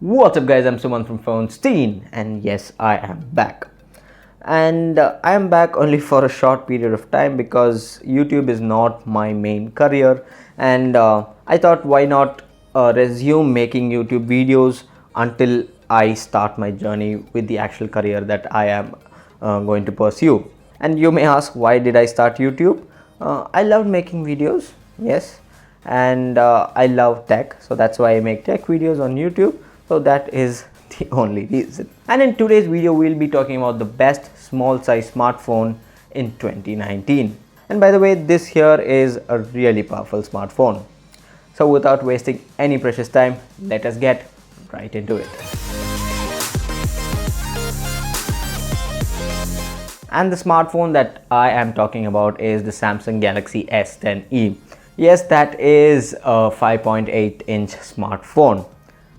What's up guys, I'm Suman from Phonestein and yes, I am back. And I am back only for a short period of time because YouTube is not my main career, and I thought why not resume making YouTube videos until I start my journey with the actual career that I am going to pursue. And you may ask, why did I start YouTube? I love making videos, yes, and I love tech, so that's why I make tech videos on YouTube. So that is the only reason. And in today's video we'll be talking about the best small size smartphone in 2019. And by the way, this here is a really powerful smartphone. So without wasting any precious time, let us get right into it. And the smartphone that I am talking about is the Samsung Galaxy S10e. Yes, that is a 5.8-inch smartphone.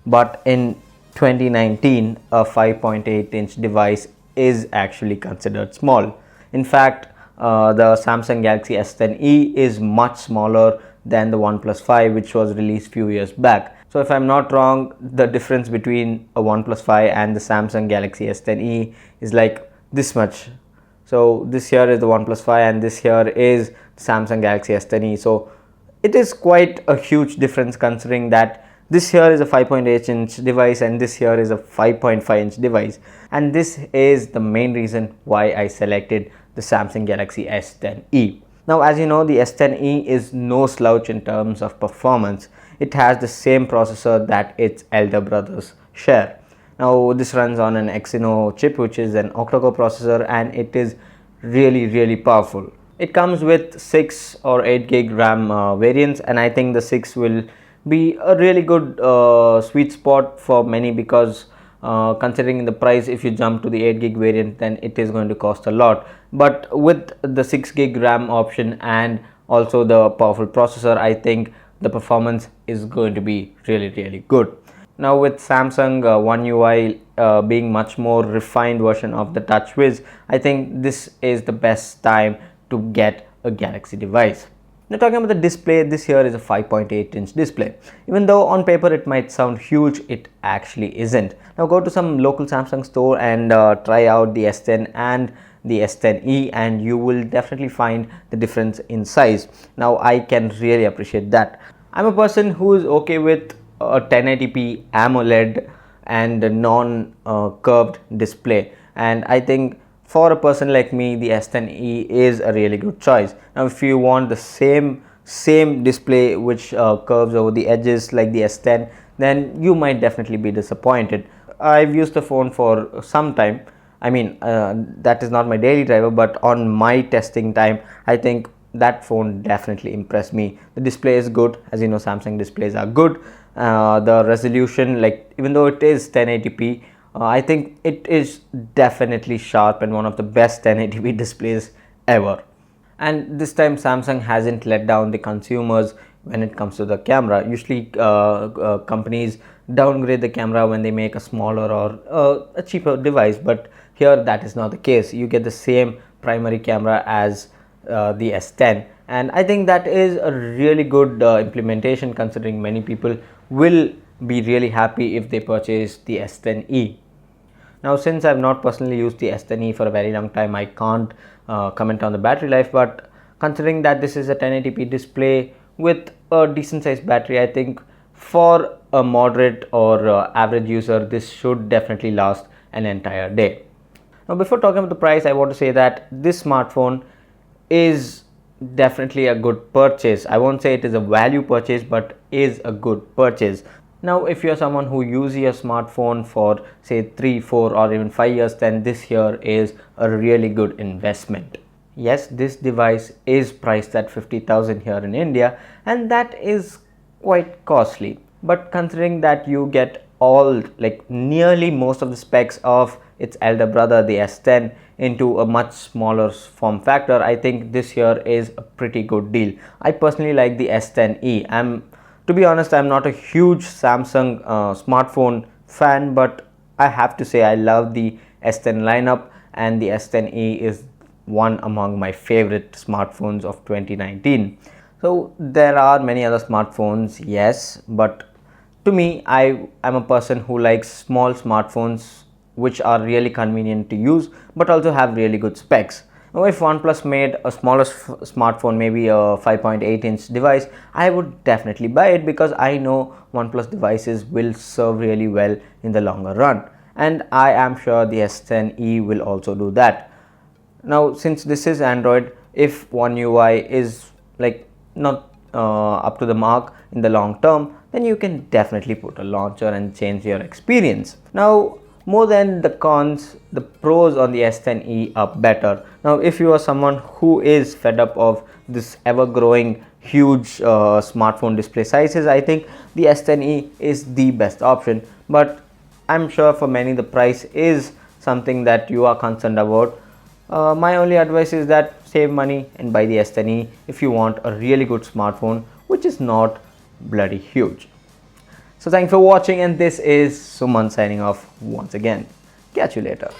But in 2019, a 5.8-inch device is actually considered small. In fact, the Samsung Galaxy S10e is much smaller than the OnePlus 5, which was released few years back. So if I'm not wrong, the difference between a OnePlus 5 and the Samsung Galaxy S10e is like this much. So this here is the OnePlus 5 and this here is Samsung Galaxy S10e. So it is quite a huge difference, considering that this here is a 5.8-inch device and this here is a 5.5-inch device. And this is the main reason why I selected the Samsung Galaxy S10e. Now, as you know, the S10e is no slouch in terms of performance. It has the same processor that its elder brothers share. Now, this runs on an Exynos chip, which is an octa-core processor, and it is really powerful. It comes with 6 or 8 gig RAM variants, and I think the 6 will be a really good sweet spot for many, because considering the price, if you jump to the 8 gig variant, then it is going to cost a lot. But with the 6 gig RAM option and also the powerful processor, I think the performance is going to be really good. Now, with Samsung One UI being much more refined version of the TouchWiz, I think this is the best time to get a Galaxy device. Now, talking about the display, this here is a 5.8-inch display. Even though on paper it might sound huge, it actually isn't. Now, go to some local Samsung store and try out the S10 and the S10e, and you will definitely find the difference in size. Now, I can really appreciate that. I'm a person who is okay with a 1080p AMOLED and a non-curved display, and I think for a person like me, the S10e is a really good choice. Now, if you want the same display which curves over the edges like the S10, then you might definitely be disappointed. I've used the phone for some time. I mean, that is not my daily driver, but on my testing time, I think that phone definitely impressed me. The display is good. As you know, Samsung displays are good. The resolution, like, even though it is 1080p, I think it is definitely sharp and one of the best 1080p displays ever. And this time Samsung hasn't let down the consumers when it comes to the camera. Usually companies downgrade the camera when they make a smaller or a cheaper device, but here that is not the case. You get the same primary camera as the S10, and I think that is a really good implementation, considering many people will be really happy if they purchase the S10e. Now, since I have not personally used the S10e for a very long time, I can't comment on the battery life, but considering that this is a 1080p display with a decent sized battery, I think for a moderate or average user, this should definitely last an entire day. Now, before talking about the price, I want to say that this smartphone is definitely a good purchase. I won't say it is a value purchase, but is a good purchase. Now, if you're someone who uses your smartphone for say 3, 4 or even 5 years, then this here is a really good investment. Yes, this device is priced at 50,000 here in India, and that is quite costly. But considering that you get all, like nearly most of the specs of its elder brother, the S10, into a much smaller form factor, I think this here is a pretty good deal. I personally like the S10e. To be honest, I'm not a huge Samsung smartphone fan, but I have to say I love the S10 lineup, and the S10e is one among my favorite smartphones of 2019. So there are many other smartphones, yes, but To me, I am a person who likes small smartphones which are really convenient to use but also have really good specs. Now, if OnePlus made a smaller smartphone, maybe a 5.8-inch device, I would definitely buy it because I know OnePlus devices will serve really well in the longer run, and I am sure the S10e will also do that. Now, since this is Android, if One UI is like not up to the mark in the long term, then you can definitely put a launcher and change your experience. Now, more than the cons, the pros on the S10e are better. Now, if you are someone who is fed up of this ever growing huge smartphone display sizes, I think the S10e is the best option. But I'm sure for many the price is something that you are concerned about. My only advice is that save money and buy the S10e if you want a really good smartphone which is not bloody huge. So thanks for watching, and this is Suman signing off once again. Catch you later.